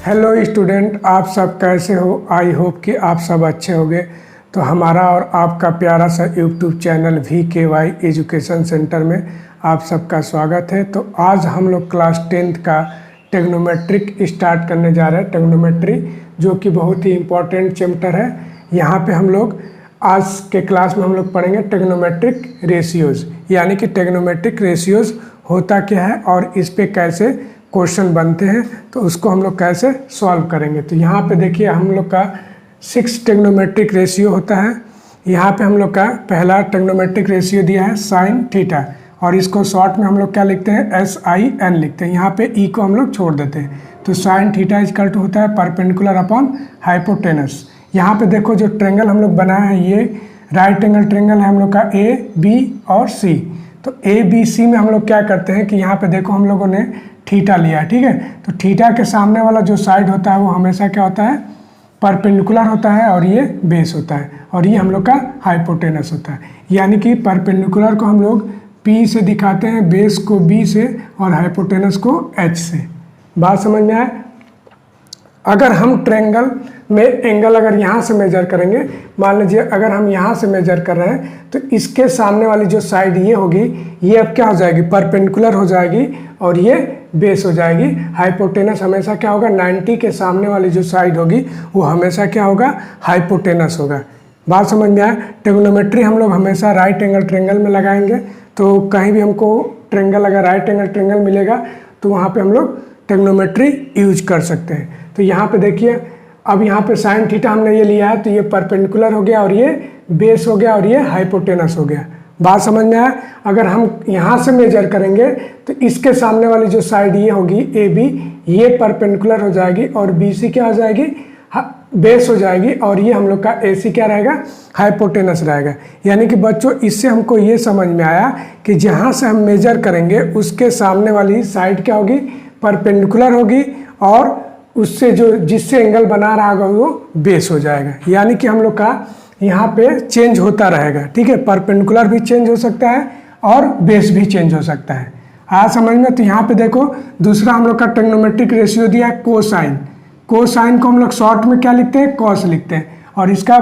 Hello student, आप सब कैसे हो। आई होप कि आप सब अच्छे होंगे। तो हमारा और आपका प्यारा सा YouTube channel VKY education centre में आप सबका स्वागत है। तो आज हम लोग क्लास 10th का टेग्नोमेट्रिक स्टार्ट करने जा रहे हैं। टेग्नोमेट्री जो कि बहुत ही इम्पोर्टेंट चैप्टर है। यहाँ पे हम लोग आज के क्लास में हम लोग पढ़ेंगे टेग्नोमेट्रिक रेशियोज़, यानी कि टेग्नोमेट्रिक रेशियोज़ होता क्या है और इस पे कैसे क्वेश्चन बनते हैं, तो उसको हम लोग कैसे सॉल्व करेंगे। तो यहाँ पे देखिए हम लोग का 6 टेग्नोमेट्रिक रेशियो होता है। यहाँ पे हम लोग का पहला टेग्नोमेट्रिक रेशियो दिया है साइन थीटा, और इसको शॉर्ट में हम लोग क्या लिखते हैं, SIN लिखते हैं। यहाँ पे ई को हम लोग छोड़ देते हैं। तो साइन थीटा इक्वल टू होता है परपेंडिकुलर अपॉन हाइपोटेनस। यहाँ पे देखो जो ट्रेंगल हम लोग बनाए हैं ये राइट एंगल ट्रेंगल है हम लोग का AB और C। तो ABC में हम लोग क्या करते हैं कि यहाँ पे देखो हम लोगों ने थीटा लिया है, ठीक है। तो थीटा के सामने वाला जो साइड होता है वो हमेशा क्या होता है, परपेंडिकुलर होता है, और ये बेस होता है, और ये हम लोग का हाइपोटेनस होता है। यानी कि परपेंडिकुलर को हम लोग P से दिखाते हैं, बेस को B से, और हाइपोटेनस को H से। बात समझ में आए। अगर हम ट्रायंगल में एंगल अगर यहाँ से मेजर करेंगे, मान लीजिए अगर हम यहाँ से मेजर कर रहे हैं, तो इसके सामने वाली जो साइड ये होगी, ये अब क्या हो जाएगी, परपेंडिकुलर हो जाएगी, और ये बेस हो जाएगी। हाइपोटेनस हमेशा क्या होगा, 90 के सामने वाली जो साइड होगी वो हमेशा क्या होगा, हाइपोटेनस होगा। बात समझ में आया। ट्रिग्नोमेट्री हम लोग हमेशा राइट एंगल ट्रायंगल में लगाएंगे। तो कहीं भी हमको ट्रायंगल अगर राइट एंगल ट्रायंगल मिलेगा तो वहाँ पे हम लोग ट्रिग्नोमेट्री यूज कर सकते हैं। तो यहाँ पे देखिए अब यहाँ पे साइन थीटा हमने ये लिया है, तो ये परपेंडिकुलर हो गया, और ये बेस हो गया, और ये हाइपोटेनस हो गया। बात समझ में आया। अगर हम यहाँ से मेजर करेंगे तो इसके सामने वाली जो साइड ये होगी AB, ये परपेंडिकुलर हो जाएगी, और BC क्या हो जाएगी, बेस हो जाएगी, और ये हम लोग का AC क्या रहेगा, हाइपोटेनस रहेगा। यानी कि बच्चों इससे हमको ये समझ में आया कि जहाँ से हम मेजर करेंगे उसके सामने वाली साइड क्या होगी, परपेंडिकुलर होगी, और उससे जो जिससे एंगल बना रहा होगा वो बेस हो जाएगा। यानी कि हम लोग का यहाँ पे चेंज होता रहेगा, ठीक है। परपेंडिकुलर भी चेंज हो सकता है और बेस भी चेंज हो सकता है। आज समझ में। तो यहाँ पे देखो दूसरा हम लोग का ट्रिग्नोमेट्रिक रेशियो दिया है कोसाइन। कोसाइन को हम लोग शॉर्ट में क्या लिखते हैं, कॉस लिखते हैं, और इसका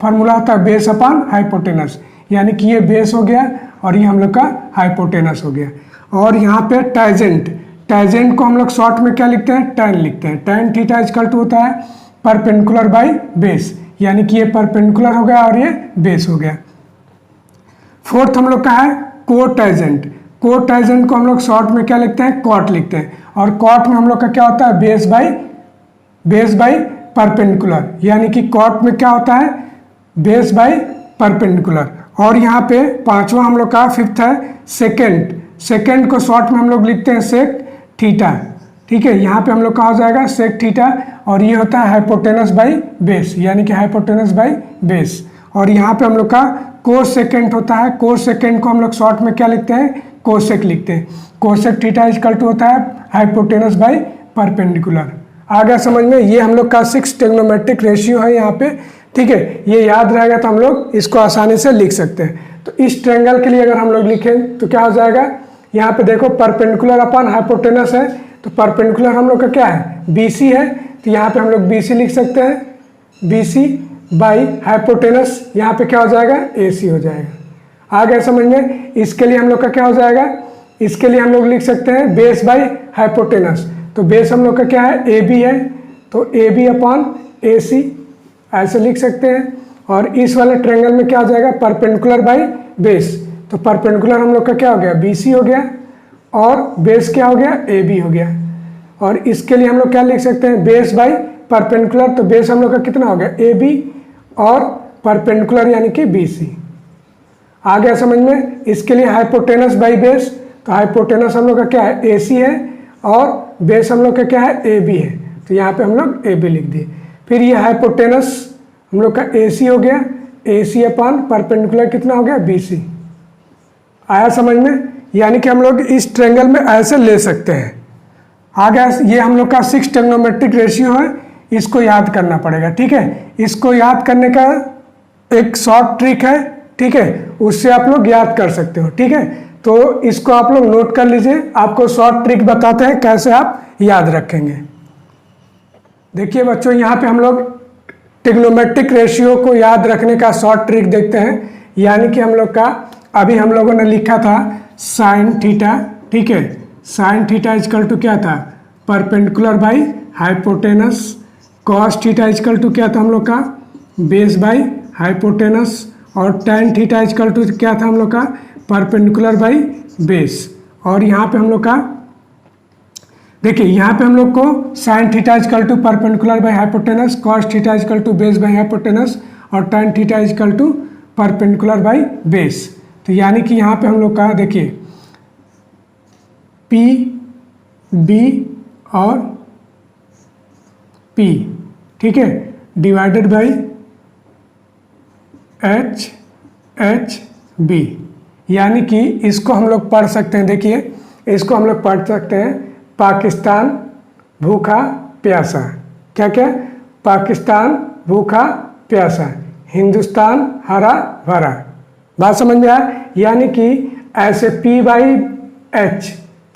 फार्मूला होता है बेस अपॉन हाइपोटेनस। यानी कि ये बेस हो गया और ये हम लोग का हाइपोटेनस हो गया। और यहाँ पे टाइजेंट, टाइजेंट को हम लोग शॉर्ट में क्या लिखते हैं, टैन लिखते हैं। टैन थीटा इक्वल टू होता है परपेंडिकुलर बाई बेस, यानी कि ये परपेंडिकुलर हो गया और ये बेस हो गया। फोर्थ हम लोग का है कोटाइजेंट। कोटाइजेंट को हम लोग शॉर्ट में क्या लिखते हैं, कॉट लिखते हैं, और कॉट में हम लोग का क्या होता है, बेस बाई परपेंडिकुलर। यानी कि कॉट में क्या होता है, बेस बाई परपेंडिकुलर। और यहाँ पे पांचवा हम लोग का फिफ्थ है सेकेंड। सेकेंड को शॉर्ट में हम लोग लिखते हैं सेक थीटा, ठीक है। यहाँ पे हम लोग का हो जाएगा सेक थीटा, और ये होता है हाइपोटेनस बाई बेस, यानी कि हाइपोटेनस बाई बेस। और यहाँ पे हम लोग का कोस सेकेंड होता है। कोस सेकेंड को हम लोग शॉर्ट में क्या लिखते हैं, कोसेक लिखते हैं। कोसेक थीटा इक्वल टू होता है हाइपोटेनस बाई परपेंडिकुलर। आ गया समझ में। ये हम लोग का 6 टेग्नोमेट्रिक रेशियो है यहाँ पे, ठीक है। ये याद रहेगा तो हम लोग इसको आसानी से लिख सकते हैं। तो इस ट्रायंगल के लिए अगर हम लोग लिखें तो क्या हो जाएगा, यहाँ पे देखो परपेंडिकुलर अपॉन हाइपोटेनस है, तो परपेंडिकुलर हम लोग का क्या है, BC है, तो यहाँ पे हम लोग BC लिख सकते हैं, BC बाई हाइपोटेनस, यहाँ पे क्या हो जाएगा, AC हो जाएगा। आ गया समझ में। इसके लिए हम लोग का क्या हो जाएगा, इसके लिए हम लोग लिख सकते हैं बेस बाई हाइपोटेनस। तो बेस हम लोग का क्या है, AB है, तो AB अपॉन AC ऐसे लिख सकते हैं। और इस वाले ट्रायंगल में क्या हो जाएगा, परपेंडिकुलर बाई बेस, तो परपेंडिकुलर हम लोग का क्या हो गया, BC हो गया, और बेस क्या हो गया, AB हो गया। और इसके लिए हम लोग क्या लिख सकते हैं, बेस बाई परपेंडिकुलर, तो बेस हम लोग का कितना हो गया, AB, और परपेंडिकुलर यानी कि BC। आ गया समझ में। इसके लिए हाइपोटेनस बाई बेस, तो हाइपोटेनस हम लोग का क्या है, AC है, और बेस हम लोग का क्या है, AB है, तो यहाँ पे हम लोग AB लिख दिए। फिर ये हाइपोटेनस हम लोग का AC हो गया, AC अपॉन परपेंडिकुलर कितना हो गया, BC। आया समझ में। यानी कि हम लोग इस ट्रायंगल में ऐसे ले सकते हैं। आ गया। ये हम लोग का 6 टेग्नोमेट्रिक रेशियो है, इसको याद करना पड़ेगा, ठीक है। इसको याद करने का एक शॉर्ट ट्रिक है, ठीक है, उससे आप लोग याद कर सकते हो, ठीक है। तो इसको आप लोग नोट कर लीजिए, आपको शॉर्ट ट्रिक बताते हैं कैसे आप याद रखेंगे। देखिए बच्चों, यहाँ पे हम लोग ट्रिग्नोमेट्रिक रेशियो को याद रखने का शॉर्ट ट्रिक देखते हैं। यानी कि हम लोग का अभी हम लोगों ने लिखा था साइन थीटा, ठीक है। साइन थीटा इजकल टू क्या था, perpendicular by hypotenuse. Cos theta is equal to क्या था हम लोग का, बेस बाई हाइपोटेनस। और tan थीटा इजकल टू क्या था हम लोग का, परपेंडिकुलर बाई बेस। और यहाँ पे हम लोग का देखिए, यहाँ पे हम लोग को sine theta is equal to perpendicular by hypotenuse, cos theta is equal to base by hypotenuse और tan theta is equal to perpendicular by base. तो यानी कि यहाँ पे हम लोग का देखिए पी बी और पी, ठीक है, divided by H H B. यानी कि इसको हम लोग पढ़ सकते हैं, देखिए इसको हम लोग पढ़ सकते हैं पाकिस्तान भूखा प्यासा। क्या क्या, पाकिस्तान भूखा प्यासा, हिंदुस्तान हरा भरा। बात समझ में आया। यानी कि ऐसे P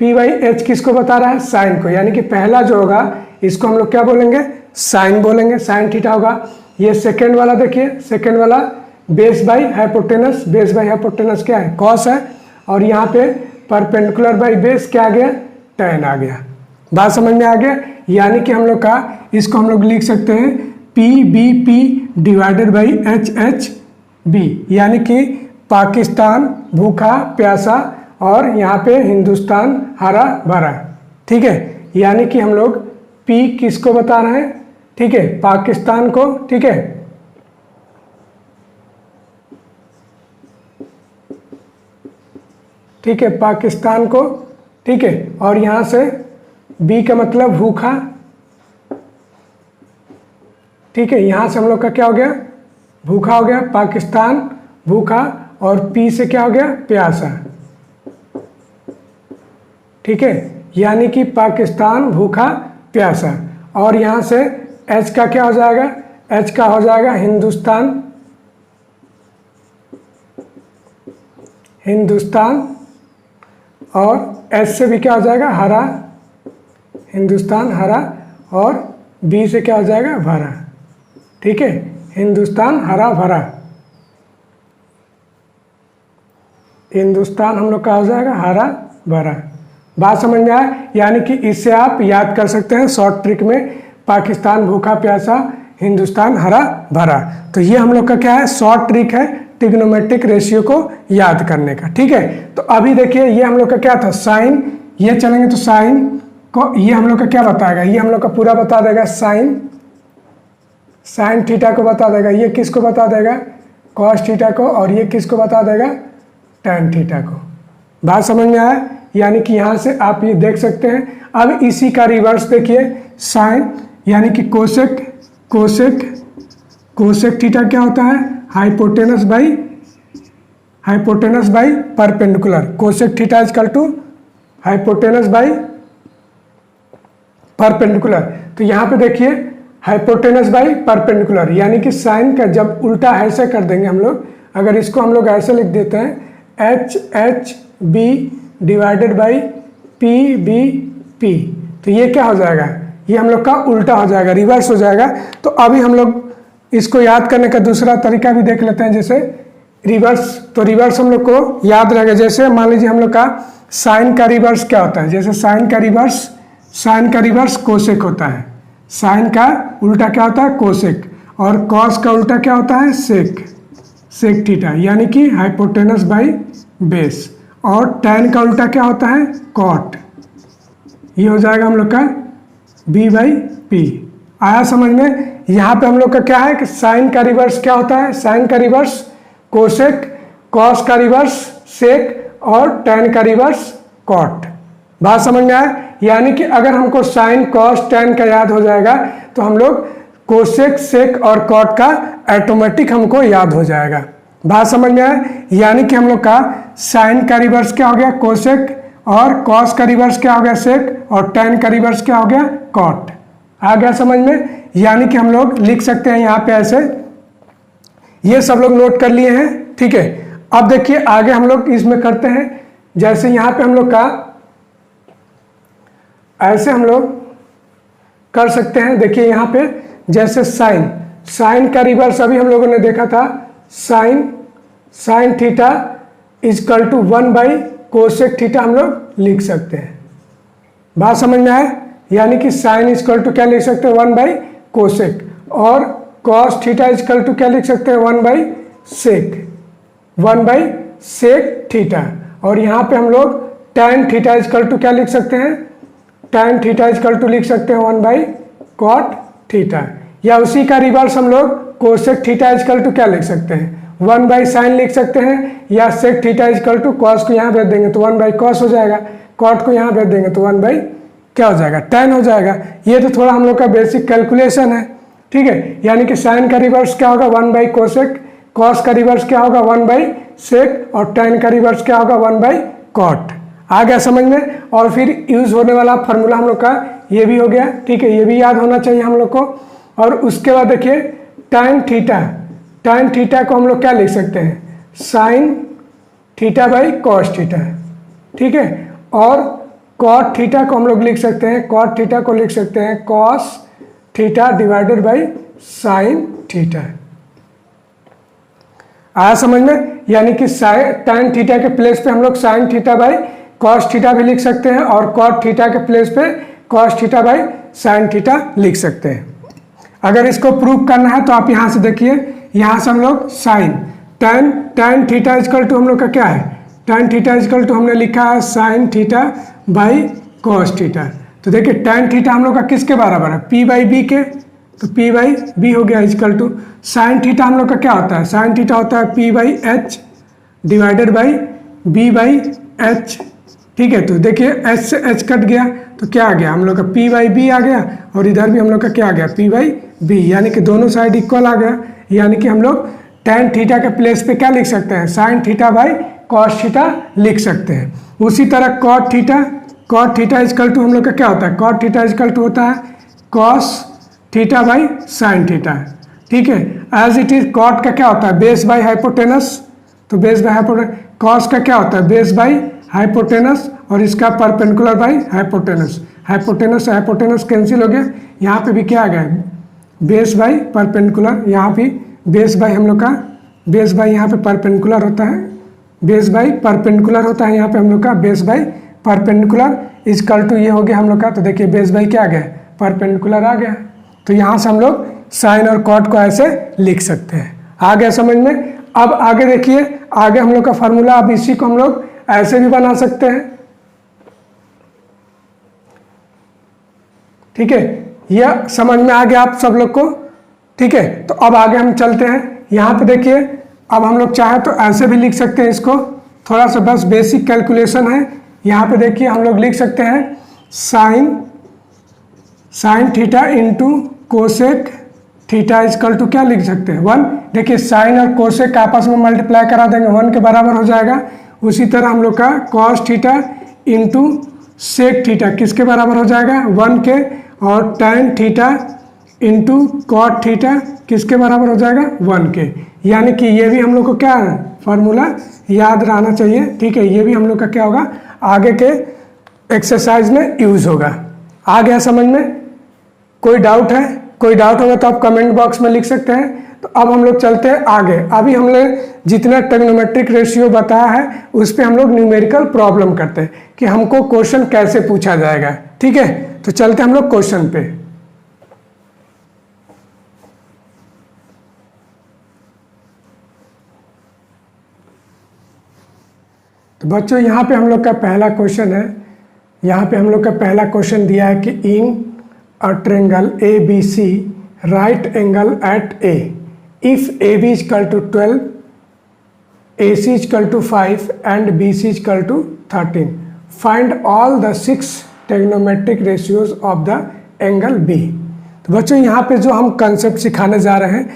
बाई एच किसको बता रहा है, साइन को। यानी कि पहला जो होगा इसको हम लोग क्या बोलेंगे, साइन बोलेंगे, साइन थीटा होगा। ये सेकेंड वाला देखिए, सेकेंड वाला base by hypotenuse, base by hypotenuse क्या है, कॉस है। और यहाँ पे परपेंडिकुलर बाई बेस क्या आ गया, tan आ गया। बात समझ में आ गया। यानी कि हम लोग का इसको हम लोग लिख सकते हैं P B P divided by H H B. यानी कि पाकिस्तान भूखा प्यासा और यहाँ पे हिंदुस्तान हरा भरा, ठीक है। यानी कि हम लोग पी किसको बता रहे हैं, ठीक है, पाकिस्तान को, ठीक है। ठीक है, पाकिस्तान को, ठीक है। और यहाँ से बी का मतलब भूखा, ठीक है। यहाँ से हम लोग का क्या हो गया, भूखा हो गया, पाकिस्तान भूखा। और पी से क्या हो गया, प्यासा, ठीक है। यानी कि पाकिस्तान भूखा प्यासा। और यहाँ से एच का क्या हो जाएगा, एच का हो जाएगा हिंदुस्तान, हिंदुस्तान। और एच से भी क्या हो जाएगा, हरा, हिंदुस्तान हरा। और बी से क्या हो जाएगा, भरा, ठीक है, हिंदुस्तान हरा भरा। हिंदुस्तान हम लोग का हो जाएगा हरा भरा। बात समझ में आया। यानी कि इससे आप याद कर सकते हैं शॉर्ट ट्रिक में, पाकिस्तान भूखा प्यासा, हिंदुस्तान हरा भरा। तो ये हम लोग का क्या है, शॉर्ट ट्रिक है ट्रिग्नोमेट्रिक रेशियो को याद करने का, ठीक है। तो अभी देखिए ये हम लोग का क्या था, साइन, ये चलेंगे तो साइन को ये हम लोग का क्या बताएगा, ये हम लोग का पूरा बता देगा साइन, साइन थीटा को बता देगा। ये किसको बता देगा, कॉस थीटा को। और ये किसको बता देगा, tan थीटा को। बात समझ में आया। यानी कि यहाँ से आप ये देख सकते हैं। अब इसी का रिवर्स देखिए, साइन यानी कि कोसेक, कोसेक, कोसेक थीटा क्या होता है, hypotenuse by perpendicular. Cosec theta is equal to hypotenuse by perpendicular. तो यहाँ पे देखिए हाइपोटेनस बाई परपेंडिकुलर, यानी कि साइन का जब उल्टा ऐसे कर देंगे हम लोग, अगर इसको हम लोग ऐसे लिख देते हैं H H B divided by P B P, तो ये क्या हो जाएगा, ये हम लोग का उल्टा हो जाएगा, रिवर्स हो जाएगा। तो अभी हम लोग इसको याद करने का दूसरा तरीका भी देख लेते हैं, जैसे रिवर्स। तो रिवर्स हम लोग को याद रहेगा, जैसे मान लीजिए हम लोग का साइन का रिवर्स क्या होता है, जैसे साइन का रिवर्स कोसेक होता है, साइन का उल्टा क्या होता है, कोसेक। और कॉस का उल्टा क्या होता है, सेक, सेक थीटा, यानी कि हाइपोटेनस बाई बेस। और tan का उल्टा क्या होता है, कॉट। ये हो जाएगा हम लोग का b बाई पी। आया समझ में। यहाँ पे हम लोग का क्या है कि साइन का रिवर्स क्या होता है, साइन का रिवर्स कोसेक, कॉस का रिवर्स सेक और tan का रिवर्स कॉट। बात समझ में आया। यानी कि अगर हमको साइन कॉस tan का याद हो जाएगा तो हम लोग कोसेक सेक और कॉट का ऑटोमेटिक हमको याद हो जाएगा। बात समझ में आया। यानी कि हम लोग का साइन का रिवर्स क्या हो गया, कोसेक, और कॉस का रिवर्स क्या हो गया, सेक, और tan का रिवर्स क्या हो गया, कॉट। आ गया समझ में। यानी कि हम लोग लिख सकते हैं यहाँ पे ऐसे, ये सब लोग नोट कर लिए हैं, ठीक है। अब देखिए आगे हम लोग इसमें करते हैं, जैसे यहाँ पे हम लोग का ऐसे हम लोग कर सकते हैं। देखिए यहाँ पे जैसे साइन, साइन का रिवर्स अभी हम लोगों ने देखा था, sine theta is equal to cosec theta हम लोग लिख सकते हैं। बात समझ में आए? यानी कि साइन इजकल टू क्या लिख सकते हैं 1/कोसेक, और कॉस थीटा इजकल टू क्या लिख सकते हैं 1/सेक थीटा। और यहाँ पे हम लोग tan थीटा इजकल टू क्या लिख सकते हैं, tan थीटा इजकल टू लिख सकते हैं 1/कॉट थीटा। या उसी का रिवर्स हम लोग कोसेक थीटा इजकल टू क्या लिख सकते हैं 1/साइन लिख सकते हैं, या sec theta is equal to cos को यहाँ भेज देंगे तो 1/कॉस हो जाएगा, कॉट को यहाँ भेज देंगे तो 1/ क्या हो जाएगा tan हो जाएगा। ये तो थोड़ा हम लोग का बेसिक कैलकुलेशन है, ठीक है। यानी कि साइन का रिवर्स क्या होगा 1/कोसेक, कॉस का रिवर्स क्या होगा 1/सेक, और tan का रिवर्स क्या होगा 1/कॉट। आ गया समझ में? और फिर यूज होने वाला फार्मूला हम लोग का ये भी हो गया, ठीक है, ये भी याद होना चाहिए हम लोग को। और उसके बाद देखिए tan थीटा को हम लोग क्या लिख सकते हैं साइन थीटा/कॉस थीटा, ठीक है। और कॉट थीटा को हम लोग लिख सकते हैं, कॉट थीटा को लिख सकते हैं cos theta divided by sine theta. आया समझ में? यानी कि tan थीटा के प्लेस पे हम लोग साइन थीटा/कॉस थीटा भी लिख सकते हैं, और कॉट थीटा के प्लेस पे कॉस थीटा/साइन थीटा लिख सकते हैं। अगर इसको प्रूव करना है तो आप यहाँ से देखिए, यहाँ से हम लोग sine tan theta is equal to हम लोग का क्या है, tan थीटा इजकल टू हमने लिखा है साइन थीटा/कॉस थीटा। तो देखिए tan थीटा हम लोग का किसके बराबर है p/b के, तो p/b हो गया इजकल टू साइन थीटा हम लोग का क्या होता है, साइन थीटा होता है p/h डिवाइडेड बाई b/h, ठीक है। तो देखिए h से h कट गया तो क्या आ गया हम लोग का p/b आ गया, और इधर भी हम लोग का क्या आ गया p/b, यानी कि दोनों साइड इक्वल आ गया। यानी कि हम लोग tan थीटा के प्लेस पे क्या लिख सकते हैं साइन थीटा/कॉस थीटा लिख सकते हैं। उसी तरह कॉट थीटा इजकल टू हम लोग का क्या होता है, कॉट थीटा इजकल टू होता है कॉस थीटा/साइन थीटा, ठीक है। एज इट इज कॉट का क्या होता है बेस/हाइपोटेनस, तो बेस/हाइपोटेनस, कॉस का क्या होता है बेस/हाइपोटेनस, और इसका परपेंडिकुलर/हाइपोटेनस, हाइपोटेनस कैंसिल हो गया। यहाँ पे भी क्या आ गया बेस/परपेंडिकुलर, यहाँ भी बेस/, हम लोग का बेस/ यहाँ पे परपेंडिकुलर होता है, बेस/परपेंडिकुलर होता है यहाँ पे हम लोग का बेस/परपेंडिकुलर इजकल टू ये हो गया हम लोग का। तो देखिए बेस/ क्या आ गया परपेंडिकुलर आ गया। तो यहाँ से हम लोग साइन और कॉट को ऐसे लिख सकते हैं। आ गया समझ में? अब आगे देखिए, आगे हम लोग का फार्मूला, अब इसी को हम लोग ऐसे भी बना सकते हैं, ठीक है। यह समझ में आ गया आप सब लोग को, ठीक है। तो अब आगे हम चलते हैं। यहाँ पे देखिए अब हम लोग चाहे तो ऐसे भी लिख सकते हैं इसको, थोड़ा सा बस बेसिक कैलकुलेशन है। यहाँ पे देखिए हम लोग लिख सकते हैं sine theta into cosec theta is equal to क्या लिख सकते हैं 1। देखिए साइन और कोसेक आपस में मल्टीप्लाई करा देंगे 1 के बराबर हो जाएगा। उसी तरह हम लोग का cos theta into sec theta किसके बराबर हो जाएगा 1 के, और tan theta into cot theta किसके बराबर हो जाएगा 1 के। यानी कि ये भी हम लोग को क्या है फार्मूला याद रहना चाहिए, ठीक है। ये भी हम लोग का क्या होगा आगे के एक्सरसाइज में यूज होगा। आ गया समझ में? कोई डाउट है? कोई डाउट होगा तो आप कमेंट बॉक्स में लिख सकते हैं। तो अब हम लोग चलते हैं आगे। अभी हमने जितना ट्रिग्नोमेट्रिक रेशियो बताया है उस पर हम लोग न्यूमेरिकल प्रॉब्लम करते हैं कि हमको क्वेश्चन कैसे पूछा जाएगा, ठीक है। तो चलते हम लोग क्वेश्चन पे। तो बच्चों यहाँ पे हम लोग का पहला क्वेश्चन है। यहाँ पे हम लोग का पहला क्वेश्चन दिया है कि in a triangle ABC right angle at A if AB is equal to 12, AC is equal to 5 and BC is equal to 13. Find all the 6 trigonometric ratios of the angle B. तो बच्चों यहाँ पे जो हम concept सिखाने जा रहे हैं,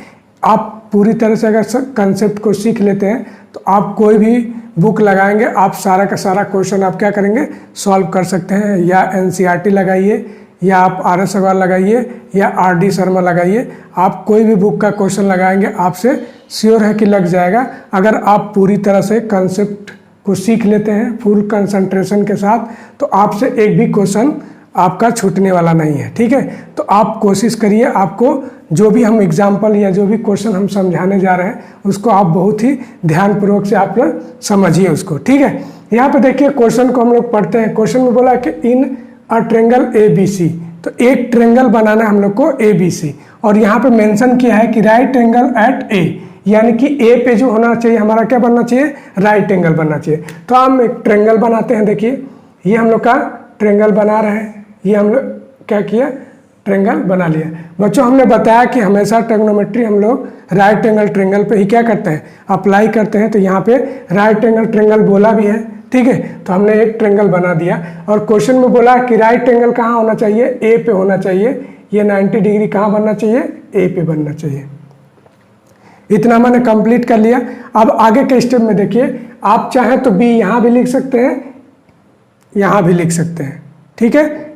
आप पूरी तरह से अगर कंसेप्ट को सीख लेते हैं तो आप कोई भी बुक लगाएंगे आप सारा का सारा क्वेश्चन आप क्या करेंगे सॉल्व कर सकते हैं। या NCERT लगाइए, या आप RS अग्रवाल लगाइए, या RD शर्मा लगाइए, आप कोई भी बुक का क्वेश्चन लगाएंगे आपसे श्योर है कि लग जाएगा। अगर आप पूरी तरह से कंसेप्ट को सीख लेते हैं फुल कंसंट्रेशन के साथ तो आपसे एक भी क्वेश्चन आपका छूटने वाला नहीं है। ठीक है, तो आप कोशिश करिए, आपको जो भी हम एग्जाम्पल या जो भी क्वेश्चन हम समझाने जा रहे हैं उसको आप बहुत ही ध्यानपूर्वक से आप लोग समझिए उसको। ठीक है, यहाँ पे देखिए क्वेश्चन को हम लोग पढ़ते हैं। क्वेश्चन में बोला कि इन अ ट्रेंगल ABC, तो एक ट्रेंगल बनाना है हम लोग को ABC, और यहाँ पे मेंशन किया है कि राइट एंगल एट A, यानी कि A पे जो होना चाहिए हमारा क्या बनना चाहिए, राइट एंगल बनना चाहिए। तो हम एक ट्रेंगल बनाते हैं। देखिए ये हम लोग का ट्रेंगल बना रहे हैं, ये हम लोग क्या किया, ट्रेंगल बना लिया। बच्चों हमने बताया कि हमेशा ट्रिग्नोमेट्री हम लोग राइट एंगल ट्रेंगल पे ही क्या करते हैं, अप्लाई करते हैं। तो यहाँ पे राइट एंगल ट्रेंगल बोला भी है। ठीक है, तो हमने एक ट्रेंगल बना दिया, और क्वेश्चन में बोला कि राइट एंगल कहाँ होना चाहिए, ए पे होना चाहिए। ये 90 डिग्री कहाँ बनना चाहिए, ए पे बनना चाहिए। इतना मैंने कंप्लीट कर लिया। अब आगे के स्टेप में देखिए, आप चाहें तो बी यहाँ भी लिख सकते हैं, यहाँ भी लिख सकते हैं। ठीक है,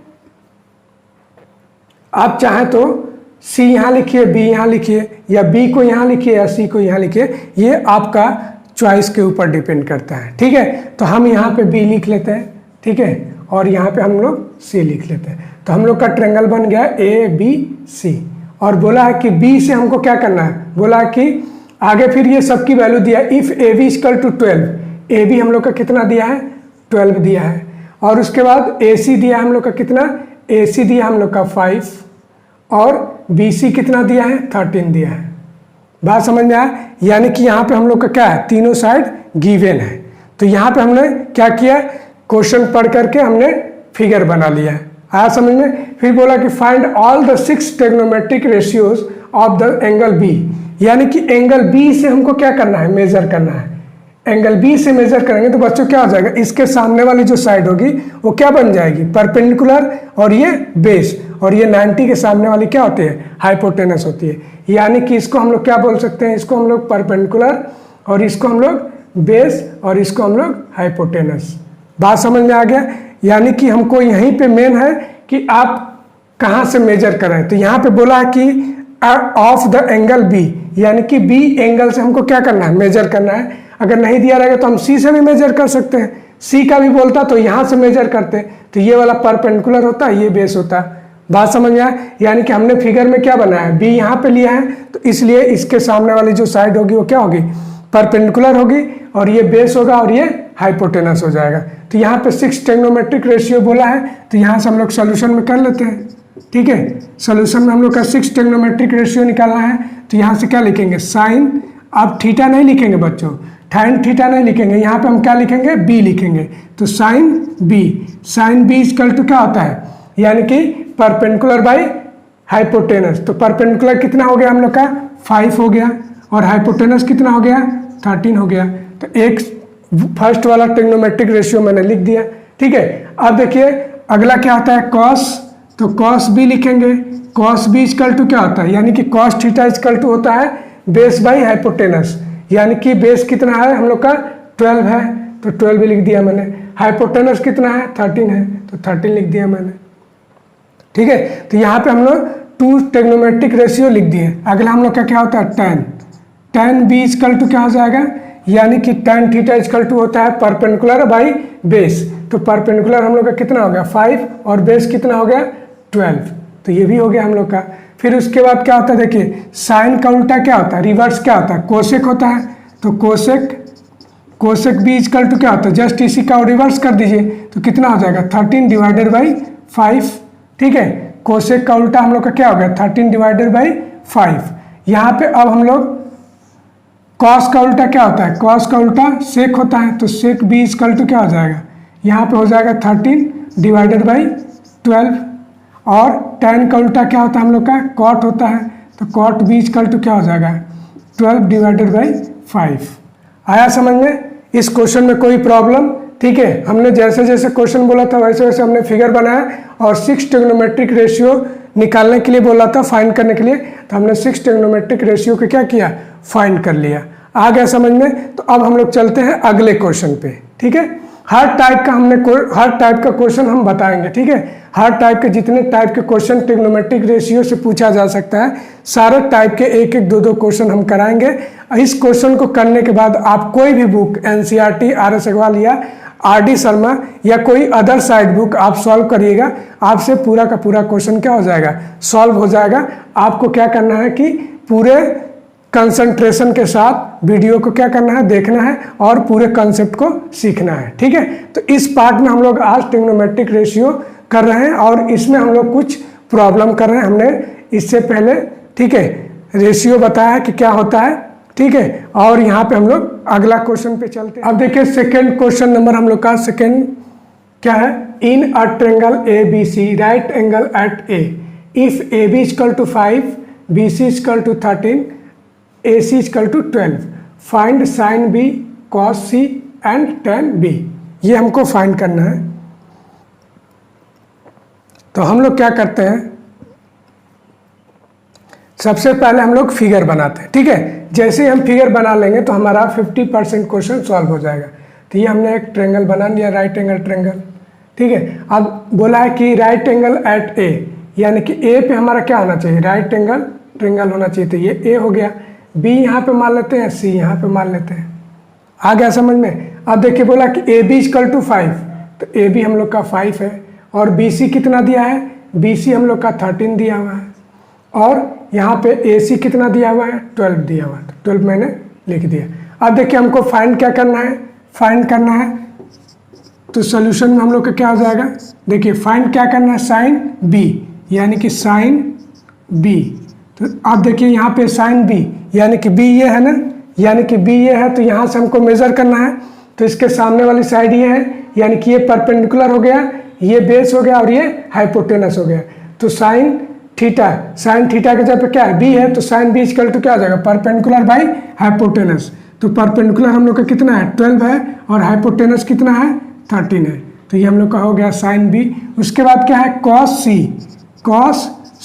आप चाहें तो सी यहाँ लिखिए, बी यहाँ लिखिए, या बी को यहाँ लिखिए या सी को यहाँ लिखिए, ये आपका चॉइस के ऊपर डिपेंड करता है। ठीक है, तो हम यहाँ पे बी लिख लेते हैं। ठीक है, और यहाँ पे हम लोग सी लिख लेते हैं। तो हम लोग का ट्रेंगल बन गया ABC, और बोला है कि बी से हमको क्या करना है, बोला है कि आगे फिर ये सबकी वैल्यू दिया, इफ AB = 12, AB हम लोग का कितना दिया है, 12 दिया है। और उसके बाद AC दिया हम लोग का कितना, AC दिया हम लोग का 5, और BC कितना दिया है, 13 दिया है। बात समझ में आया, यानी कि यहाँ पे हम लोग का क्या है, तीनों साइड गिवन है। तो यहाँ पे हमने क्या किया, क्वेश्चन पढ़ करके हमने फिगर बना लिया है। आया समझ में। फिर बोला कि find all the 6 trigonometric ratios of the angle B, यानी कि एंगल B से हमको क्या करना है, मेजर करना है। एंगल B से मेजर करेंगे तो बच्चों क्या हो जाएगा, इसके सामने वाली जो साइड होगी वो क्या बन जाएगी, परपेंडिकुलर, और ये बेस, और ये 90 के सामने वाली क्या होती है, हाइपोटेनस होती है। यानी कि इसको हम लोग क्या बोल सकते हैं, इसको हम लोग परपेंडिकुलर, और इसको हम लोग बेस, और इसको हम लोग हाइपोटेनस। बात समझ में आ गया। यानी कि हमको यहीं पे मेन है कि आप कहाँ से मेजर करें। तो यहाँ पे बोला है कि ऑफ द एंगल B, यानी कि B एंगल से हमको क्या करना है, मेजर करना है। अगर नहीं दिया रहेगा तो हम C से भी मेजर कर सकते हैं। C का भी बोलता तो यहाँ से मेजर करते, तो ये वाला परपेंडिकुलर होता है, ये बेस होता है। बात समझ में आया। यानी कि हमने फिगर में क्या बनाया है, B यहाँ पे लिया है, तो इसलिए इसके सामने वाली जो साइड होगी वो क्या होगी, परपेंडिकुलर होगी, और ये बेस होगा, और ये हाइपोटेनस हो जाएगा। तो यहाँ पे 6 ट्रिग्नोमेट्रिक रेशियो बोला है, तो यहाँ से हम लोग सोल्यूशन में कर लेते हैं। ठीक है, सोल्यूशन में हम लोग का 6 ट्रिग्नोमेट्रिक रेशियो निकालना है। तो यहाँ से क्या लिखेंगे, साइन, आप थीटा नहीं लिखेंगे बच्चों, tan थीटा नहीं लिखेंगे, यहाँ पे हम क्या लिखेंगे, B लिखेंगे। तो साइन B = क्या होता है, यानी कि परपेंडिकुलर बाई हाइपोटेनस। तो परपेंडिकुलर कितना हो गया हम लोग का, 5 हो गया, और हाइपोटेनस कितना हो गया, 13 हो गया। तो एक फर्स्ट वाला ट्रिग्नोमेट्रिक रेशियो मैंने लिख दिया। ठीक है, अब देखिए अगला क्या होता है, कॉस, तो कॉस B लिखेंगे। कॉस B = क्या होता है, यानी कि कॉस थीटा = होता है बेस बाई हाइपोटेनस, यानी कि बेस कितना है हम लोग का, 12 है, तो 12 भी लिख दिया मैंने। हाइपोटेनस कितना है, 13 है, तो 13 लिख दिया मैंने। ठीक है, तो यहाँ पे हम लोग 2 ट्रिग्नोमेट्रिक रेशियो लिख दिए। अगला हम लोग का क्या होता है, tan B = क्या हो जाएगा, यानी कि tan थीटा = होता है परपेंडिकुलर बाई बेस। तो परपेंडिकुलर हम लोग का कितना हो गया, 5, और बेस कितना हो गया, 12, तो ये भी हो गया हम लोग का। फिर उसके बाद क्या होता है, देखिए साइन का उल्टा क्या होता है, रिवर्स क्या होता है, कोसेक होता है। तो कोसेक B = क्या होता है, जस्ट इसी का रिवर्स कर दीजिए, तो कितना हो जाएगा, 13/5। ठीक है, कोसेक का उल्टा हम लोग का क्या हो गया, 13/5। यहाँ पे अब हम लोग कॉस का उल्टा क्या होता है, कॉस का उल्टा सेक होता है। तो सेक B = क्या हो जाएगा, यहाँ पे हो जाएगा 13/12। और tan का उल्टा क्या होता है हम लोग का, कॉट होता है। तो कॉट B = क्या हो जाएगा, 12/5। आया समझ में। इस क्वेश्चन में कोई प्रॉब्लम, ठीक है, हमने जैसे जैसे क्वेश्चन बोला था वैसे वैसे हमने फिगर बनाया, और 6 ट्रिग्नोमेट्रिक रेशियो निकालने के लिए बोला था, फाइंड करने के लिए, तो हमने 6 ट्रिग्नोमेट्रिक रेशियो को क्या किया, फाइंड कर लिया। आ गया समझ में। तो अब हम लोग चलते हैं अगले क्वेश्चन पे। ठीक है, हर टाइप का क्वेश्चन हम बताएंगे। ठीक है, हर टाइप के जितने टाइप के क्वेश्चन ट्रिग्नोमेट्रिक रेशियो से पूछा जा सकता है, सारे टाइप के एक एक दो दो क्वेश्चन हम कराएंगे। इस क्वेश्चन को करने के बाद आप कोई भी बुक NCERT, RS अग्रवाल या RD शर्मा या कोई अदर साइड बुक आप सॉल्व करिएगा, आपसे पूरा का पूरा क्वेश्चन क्या हो जाएगा, सॉल्व हो जाएगा। आपको क्या करना है कि पूरे कंसंट्रेशन के साथ वीडियो को क्या करना है, देखना है और पूरे कॉन्सेप्ट को सीखना है। ठीक है, तो इस पार्ट में हम लोग आज ट्रिग्नोमेट्रिक रेशियो कर रहे हैं और इसमें हम लोग कुछ प्रॉब्लम कर रहे हैं। हमने इससे पहले ठीक है रेशियो बताया कि क्या होता है, ठीक है, और यहाँ पे हम लोग अगला क्वेश्चन पे चलते हैं। अब देखिए सेकेंड क्वेश्चन नंबर हम लोग का सेकेंड क्या है, in a triangle ABC right angle at A if AB equal to 5 BC equal to 13 AC equal to 12 find sine B cos C and tan B। ये हमको फाइंड करना है। तो हम लोग क्या करते हैं, सबसे पहले हम लोग फिगर बनाते हैं। ठीक है, जैसे हम फिगर बना लेंगे तो हमारा 50% क्वेश्चन सॉल्व हो जाएगा। तो ये हमने एक ट्रायंगल बना लिया, राइट एंगल ट्रायंगल। ठीक है, अब बोला है कि राइट एंगल एट A, यानी कि A पे हमारा क्या होना चाहिए, राइट एंगल ट्रायंगल होना चाहिए। तो ये A हो गया, B यहाँ पे मान लेते हैं, C यहाँ पे मान लेते हैं। आ गया समझ में। अब देखिए बोला कि AB इक्वल टू 5, तो AB हम लोग का 5 है और BC कितना दिया है, BC हम लोग का 13 दिया हुआ है और यहाँ पे AC कितना दिया हुआ है, 12 दिया हुआ है। तो 12 मैंने लिख दिया। अब देखिए हमको फाइंड क्या करना है, फाइंड करना है तो सोल्यूशन में हम लोग का क्या हो जाएगा, देखिए फाइंड क्या करना है, साइन B, यानी कि साइन B। तो अब देखिए यहाँ पे साइन B यानी कि B ये है ना, यानी कि B ये है, तो यहाँ से हमको मेजर करना है। तो इसके सामने वाली साइड ये है, यानी कि ये परपेंडिकुलर हो गया, ये बेस हो गया और ये हाइपोटेनस हो गया। तो साइन थीटा के जगह पे क्या है, B है, तो साइन B इक्वल टू क्या हो जाएगा, परपेंडिकुलर बाई हाइपोटेनस। तो परपेंडिकुलर हम लोग का कितना है, 12 है और हाइपोटेनस कितना है, 13 है। तो ये हम लोग का हो गया साइन B। उसके बाद क्या है, कॉस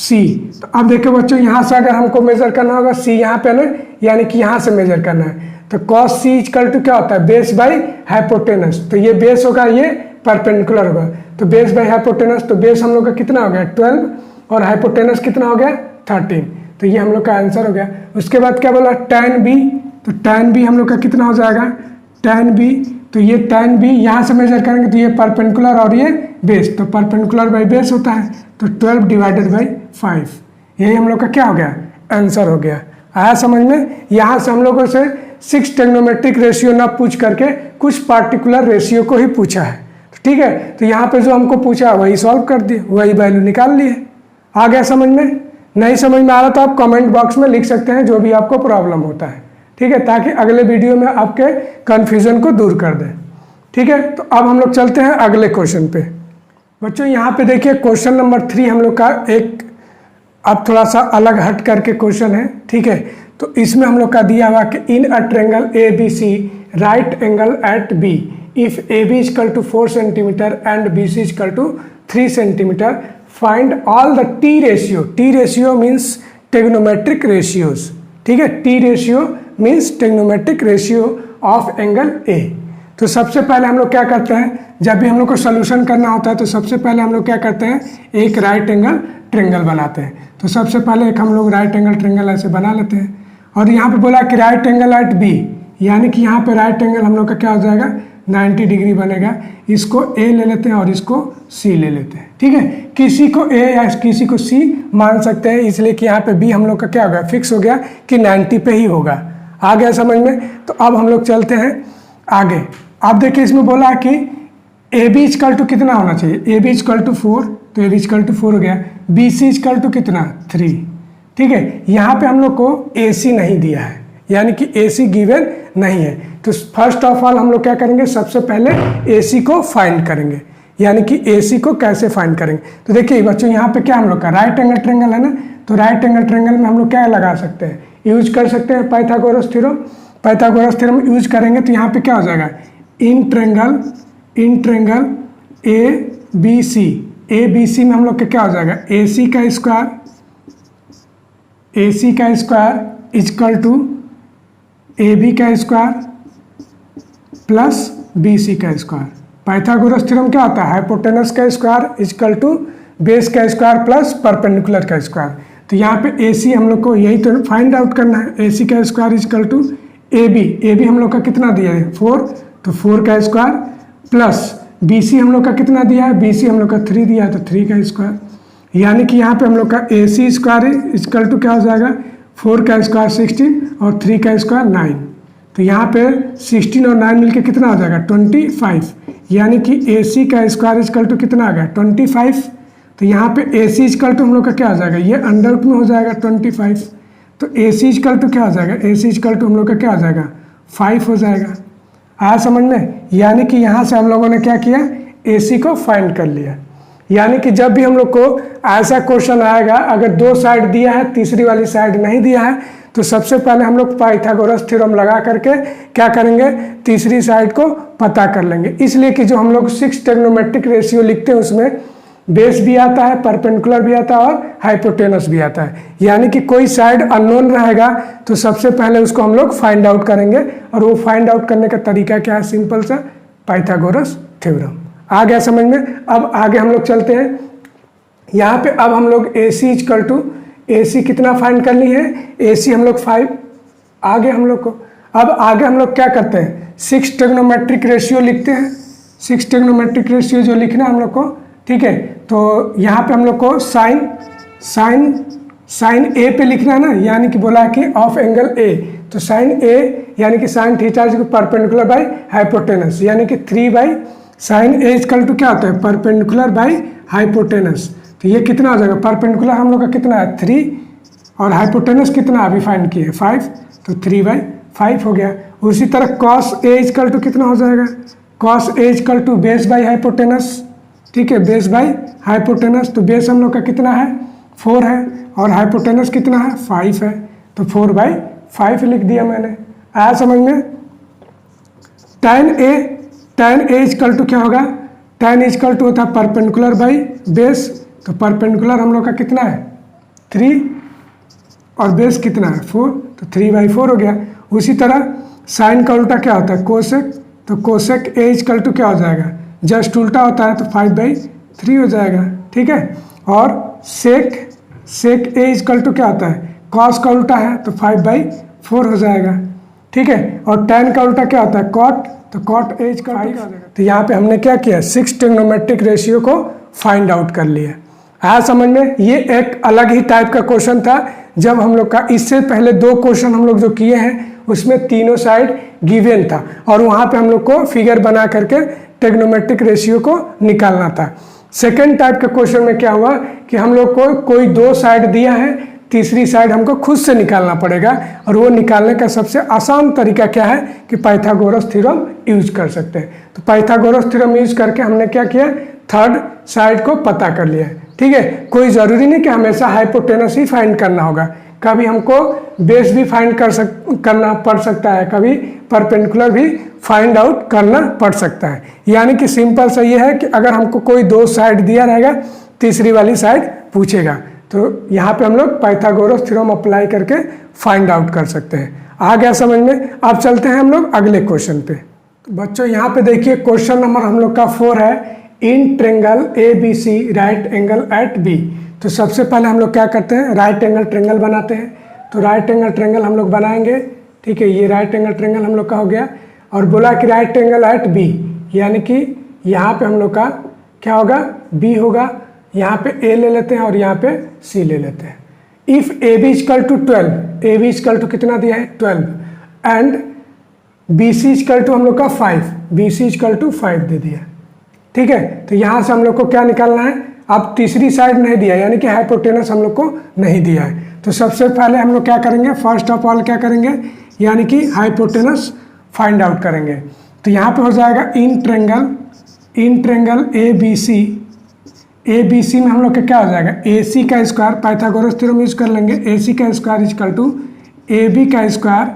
C। तो अब देखो बच्चों यहाँ से अगर हमको मेजर करना होगा, C यहाँ पे ना, यानी कि यहाँ से मेजर करना है। तो कॉस C इक्वल टू क्या होता है, बेस बाई हाइपोटेनस। तो ये बेस होगा, ये परपेंडिकुलर होगा, तो बेस बाई हाइपोटेनस। तो बेस हम लोग का कितना हो गया, 12 और हाइपोटेनस कितना हो गया, 13। तो ये हम लोग का आंसर हो गया। उसके बाद क्या बोला, tan B। तो tan B हम लोग का कितना हो जाएगा, tan B। तो ये tan B यहाँ से मेजर करेंगे तो ये परपेंडिकुलर और ये बेस, तो परपेंडिकुलर बाई बेस होता है, तो 12 डिवाइडेड बाई 5। यही हम लोग का क्या हो गया, आंसर हो गया। आया समझ में। यहाँ से हम लोगों से 6 ट्रिग्नोमेट्रिक रेशियो ना पूछ करके कुछ पार्टिकुलर रेशियो को ही पूछा है। ठीक है, तो यहाँ पे जो हमको पूछा वही सॉल्व कर दिए, वही वैल्यू निकाल लिए। आ गया समझ में। नहीं समझ में आ रहा तो आप कमेंट बॉक्स में लिख सकते हैं जो भी आपको प्रॉब्लम होता है। ठीक है, ताकि अगले वीडियो में आपके कन्फ्यूजन को दूर कर दें। ठीक है, तो अब हम लोग चलते हैं अगले क्वेश्चन पे। बच्चों यहाँ पे देखिए क्वेश्चन नंबर 3 हम लोग का एक अब थोड़ा सा अलग हट करके क्वेश्चन है। ठीक है, तो इसमें हम लोग का दिया हुआ कि in a triangle ABC right angle at B if AB equal to 4 centimetre and BC equal to 3 centimetre find all the T ratio means trigonometric ratios. ठीक है, T ratio means trigonometric ratio of angle A। तो सबसे पहले हम लोग क्या करते हैं, जब भी हम लोग को सोल्यूशन करना होता है तो सबसे पहले हम लोग क्या करते हैं, एक राइट एंगल ट्रायंगल बनाते हैं। तो सबसे पहले एक हम लोग राइट एंगल ट्रायंगल ऐसे बना लेते हैं और यहाँ पे बोला कि राइट एंगल एट B, यानी कि यहाँ पे राइट एंगल हम लोग का क्या हो जाएगा, 90 डिग्री बनेगा। इसको A ले लेते हैं और इसको C ले लेते हैं। ठीक है, किसी को A या किसी को C मान सकते हैं, इसलिए कि यहाँ पे B हम लोग का क्या हो गया, फिक्स हो गया कि 90 पे ही होगा। आ गया समझ में। तो अब हम लोग चलते हैं आगे। अब देखिए इसमें बोला कि AB इक्वल टू कितना होना चाहिए, AB इक्वल टू 4, तो AB इक्वल टू 4 हो गया। BC इक्वल टू कितना, 3। ठीक है, यहाँ पे हम लोग को AC नहीं दिया है, यानी कि AC गिवन नहीं है। तो फर्स्ट ऑफ ऑल हम लोग क्या करेंगे, सबसे पहले AC को फाइंड करेंगे, यानी कि AC को कैसे फाइंड करेंगे। तो देखिए बच्चों यहाँ पे क्या हम लोग का राइट एंगल ट्रायंगल है ना, तो राइट एंगल ट्रायंगल में हम लोग क्या लगा सकते हैं, यूज कर सकते हैं पाइथागोरस थ्योरम यूज करेंगे। तो यहाँ पे क्या हो जाएगा, इन ट्रायंगल ABC में हम लोग का क्या हो जाएगा, AC का स्क्वायर इक्वल टू AB का स्क्वायर प्लस BC का स्क्वायर। पाइथागोरस थ्योरम क्या होता है, हाइपोटेनस का स्क्वायर इक्वल टू बेस का स्क्वायर प्लस परपेंडिकुलर का स्क्वायर। तो यहाँ पे AC हम लोग को यही तो फाइंड आउट करना है, AC का स्क्वायर इक्वल टू AB हम लोग का कितना दिया है, 4, तो 4 का स्क्वायर प्लस बी सी हम लोग का कितना दिया है, बी सी हम लोग का 3 दिया है, तो 3 का स्क्वायर, यानी कि यहाँ पे हम लोग का ए सी स्क्वायर इक्वल टू क्या हो जाएगा, 4 का स्क्वायर 16 और 3 का स्क्वायर 9। तो यहाँ पे 16 और 9 मिलके कितना हो जाएगा 25, यानी कि ए सी का स्क्वायर इक्वल टू कितना आ गया 25। तो यहाँ पे ए सी इक्वल टू हम लोग का क्या हो जाएगा, ये अंडर रूट में हो जाएगा 25। तो ए सी इक्वल टू क्या हो जाएगा, ए सी इक्वल टू हम लोग का क्या हो जाएगा 5 हो जाएगा। आया समझ में, यानी कि यहाँ से हम लोगों ने क्या किया, ए सी को फाइंड कर लिया। यानी कि जब भी हम लोग को ऐसा क्वेश्चन आएगा, अगर 2 साइड दिया है, तीसरी वाली साइड नहीं दिया है, तो सबसे पहले हम लोग पाइथागोरस थ्योरम लगा करके क्या करेंगे, तीसरी साइड को पता कर लेंगे। इसलिए कि जो हम लोग 6 ट्रिग्नोमेट्रिक रेशियो लिखते हैं उसमें बेस भी आता है, परपेंडिकुलर भी आता है और हाइपोटेनस भी आता है। यानी कि कोई साइड अननोन रहेगा तो सबसे पहले उसको हम लोग फाइंड आउट करेंगे, और वो फाइंड आउट करने का तरीका क्या है, सिंपल सा पाइथागोरस थ्योरम। आ गया समझ में। अब आगे हम लोग चलते हैं। यहाँ पे अब हम लोग ए सी इक्वल टू, ए सी कितना फाइंड कर ली है, ए सी हम लोग 5। आगे हम लोग को, अब आगे हम लोग क्या करते हैं, 6 ट्रिग्नोमेट्रिक रेशियो लिखते हैं। 6 ट्रिग्नोमेट्रिक रेशियो जो लिखना है हम लोग को, ठीक है। तो यहाँ पे हम लोग को साइन ए पे लिखना है ना, यानी कि बोला कि ऑफ एंगल ए, तो साइन ए यानी कि sine theta is perpendicular by hypotenuse, यानी कि 3 by sine A equal to क्या होता है, परपेंडिकुलर बाय हाइपोटेनस। तो ये कितना हो जाएगा, परपेंडिकुलर हम लोग का कितना है 3 और हाइपोटेनस कितना अभी फाइंड किए 5, तो 3/5 हो गया। उसी तरह कॉस ए इक्वल टू कितना हो जाएगा, cos A equal to base by hypotenuse, ठीक है, बेस बाई हाइपोटेनस। तो बेस हम लोग का कितना है 4 है और हाइपोटेनस कितना है 5 है, तो 4/5 लिख दिया मैंने। आया समझ में। tan ए इक्वल टू क्या होगा, tan इक्वल टू होता है परपेंडिकुलर बाई बेस, तो परपेंडिकुलर हम लोग का कितना है 3 और बेस कितना है 4, तो 3/4 हो गया। उसी तरह साइन का उल्टा क्या होता है कोसेक, तो कोसेक ए इक्वल टू क्या हो जाएगा, जस्ट उल्टा होता है तो 5/3 हो जाएगा, ठीक है। और सेक ए इक्वल टू क्या होता है, कॉस का उल्टा है तो 5/4 हो जाएगा, ठीक है। और tan का उल्टा क्या होता है कॉट, तो कॉट ए इक्वल टू क्या हो जाएगा। तो यहाँ पे हमने क्या किया, 6 ट्रिग्नोमेट्रिक रेशियो को फाइंड आउट कर लिया। आया समझ में। ये एक अलग ही टाइप का क्वेश्चन था। जब हम लोग का इससे पहले 2 क्वेश्चन हम लोग जो किए हैं उसमें तीनों साइड गिवन था, और वहाँ पे हम लोग को फिगर बना करके ट्रिग्नोमेट्रिक रेशियो को निकालना था। सेकेंड टाइप का क्वेश्चन में क्या हुआ कि हम लोग को कोई 2 साइड दिया है, तीसरी साइड हमको खुद से निकालना पड़ेगा, और वो निकालने का सबसे आसान तरीका क्या है कि पाइथागोरस थ्योरम यूज कर सकते हैं। तो पाइथागोरस थ्योरम यूज करके हमने क्या किया, थर्ड साइड को पता कर लिया, ठीक है। कोई ज़रूरी नहीं कि हमेशा हाइपोटेनस ही फाइंड करना होगा, कभी हमको बेस भी फाइंड करना पड़ सकता है, कभी परपेंडिकुलर भी फाइंड आउट करना पड़ सकता है। यानी कि सिंपल सा ये है कि अगर हमको कोई 2 साइड दिया रहेगा, तीसरी वाली साइड पूछेगा, तो यहाँ पे हम लोग पाइथागोरस थ्योरम अप्लाई करके फाइंड आउट कर सकते हैं। आ गया समझ में। अब चलते हैं हम लोग अगले क्वेश्चन पे। तो बच्चों यहाँ पे देखिए क्वेश्चन नंबर हम लोग का 4 है, in triangle A B C right angle at B. तो सबसे पहले हम लोग क्या करते हैं, राइट एंगल ट्रेंगल बनाते हैं। तो राइट एंगल ट्रेंगल हम लोग बनाएंगे, ठीक है। ये राइट एंगल ट्रेंगल हम लोग का हो गया, और बोला कि राइट एंगल एट बी, यानी कि यहाँ पे हम लोग का क्या होगा, बी होगा। यहाँ पे ए ले लेते हैं और यहाँ पे सी ले लेते हैं। If A B equal to 12, A B equal to कितना दिया है 12, and B C equal to हम लोग का 5, बी सी इक्वल टू 5 दे दिया, ठीक है। तो यहाँ से हम लोग को क्या निकालना है, अब तीसरी साइड नहीं दिया, यानी कि हाइपोटेनस हम लोग को नहीं दिया है। तो सबसे पहले हम लोग क्या करेंगे, फर्स्ट ऑफ ऑल क्या करेंगे, यानी कि हाइपोटेनस फाइंड आउट करेंगे। तो यहाँ पे हो जाएगा इन ट्रेंगल ए बी सी में हम लोग का क्या हो जाएगा, ए सी का स्क्वायर, पाइथागोरस थ्योरम यूज कर लेंगे, ए सी का square equal to A B का स्क्वायर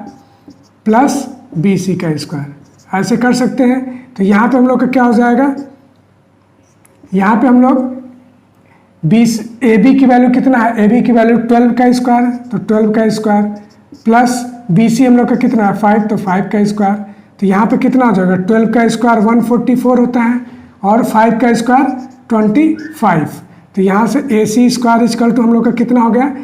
प्लस बी सी का स्क्वायर, ऐसे कर सकते हैं। तो यहाँ पे हम लोग का क्या हो जाएगा, यहाँ पे हम लोग ए बी की वैल्यू कितना है, ए बी की वैल्यू 12 का स्क्वायर, तो 12 का स्क्वायर प्लस बी सी हम लोग का कितना है 5, तो 5 का स्क्वायर। तो यहाँ पे कितना हो जाएगा, 12 का स्क्वायर 144 होता है और 5 का स्क्वायर 25। तो यहाँ से ए सी स्क्वायर इक्वल टू हम लोग का कितना हो गया,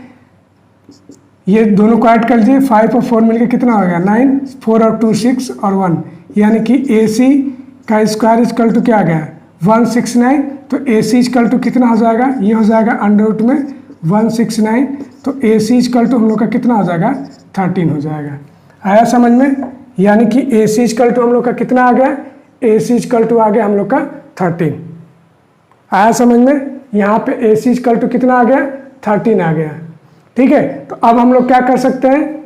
ये दोनों को ऐड कर लीजिए, 5 और 4 मिलकर कितना हो गया 9, 4 और 2 6 और 1, यानी कि ए सी का स्क्वायर इजकल टू क्या आ गया 169, तो ए सी इजकल टू कितना हो जाएगा, ये हो जाएगा अंडर रूट में 169, तो ए सी इजकल टू हम लोग का कितना हो जाएगा 13 हो जाएगा। आया समझ में? यानी कि ए सी इजकल टू हम लोग का कितना आ गया, ए सी इजकल टू आ गया हम लोग का 13। आया समझ में? यहाँ पे ए सी इजकल टू कितना आ गया 13 आ गया। ठीक है, तो अब हम लोग क्या कर सकते हैं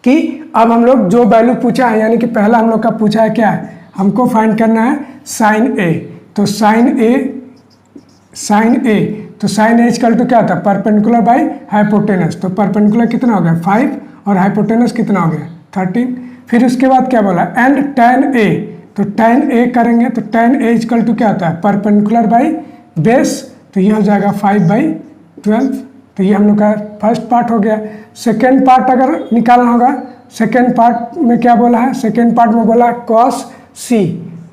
कि अब हम लोग जो वैल्यू पूछा है, यानी कि पहला हम लोग का पूछा है क्या है, हमको फाइंड करना है साइन ए। तो साइन ए तो साइन ए इजकल टू क्या होता है परपेंडिकुलर बाई हाइपोटेनस। तो परपेंडिकुलर कितना हो गया 5 और हाइपोटेनस कितना हो गया 13। फिर उसके बाद क्या बोला एंड tan ए, तो tan ए करेंगे तो tan ए इजकल टू क्या होता है परपेंडिकुलर बाई बेस, तो ये हो जाएगा 5/12। तो ये हम लोग का फर्स्ट पार्ट हो गया। सेकेंड पार्ट अगर निकालना होगा, सेकेंड पार्ट में क्या बोला है, सेकेंड पार्ट में बोला cos c,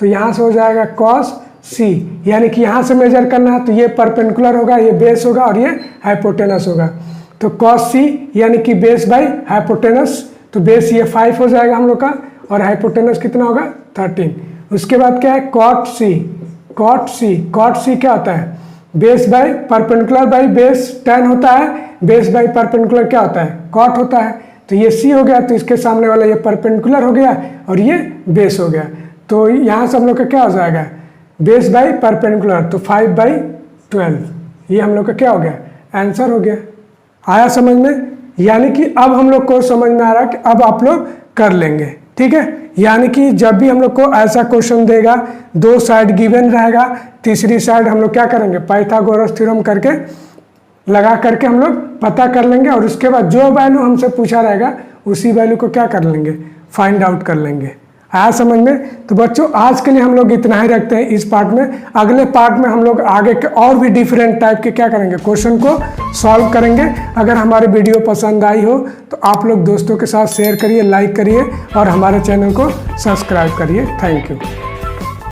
तो यहाँ से हो जाएगा cos c, यानी कि यहाँ से मेजर करना है तो ये परपेंडिकुलर होगा, ये बेस होगा और ये हाइपोटेनस होगा। तो cos c यानी कि बेस बाई हाइपोटेनस, तो बेस ये 5 हो जाएगा हम लोग का और हाइपोटेनस कितना होगा 13। उसके बाद क्या है cot c क्या होता है base by perpendicular by base tan होता है, बेस बाई परपेंडिकुलर क्या होता है cot होता है। तो ये c हो गया, तो इसके सामने वाला ये परपेंडिकुलर हो गया और ये बेस हो गया। तो यहाँ से हम लोग का क्या हो जाएगा बेस बाई परपेंडिकुलर, तो 5/12, ये हम लोग का क्या हो गया आंसर हो गया। आया समझ में? यानी कि अब हम लोग को समझ में आ रहा है कि अब आप लोग कर लेंगे। ठीक है, यानी कि जब भी हम लोग को ऐसा क्वेश्चन देगा, दो साइड गिवन रहेगा, तीसरी साइड हम लोग क्या करेंगे पाइथागोरस थ्योरम करके लगा करके हम लोग पता कर लेंगे और उसके बाद जो वैल्यू हमसे पूछा रहेगा उसी वैल्यू को क्या कर लेंगे फाइंड आउट कर लेंगे। आया समझ में? तो बच्चों आज के लिए हम लोग इतना ही रखते हैं इस पार्ट में। अगले पार्ट में हम लोग आगे के और भी डिफरेंट टाइप के क्या करेंगे क्वेश्चन को सॉल्व करेंगे। अगर हमारी वीडियो पसंद आई हो तो आप लोग दोस्तों के साथ शेयर करिए, लाइक करिए और हमारे चैनल को सब्सक्राइब करिए। Thank you.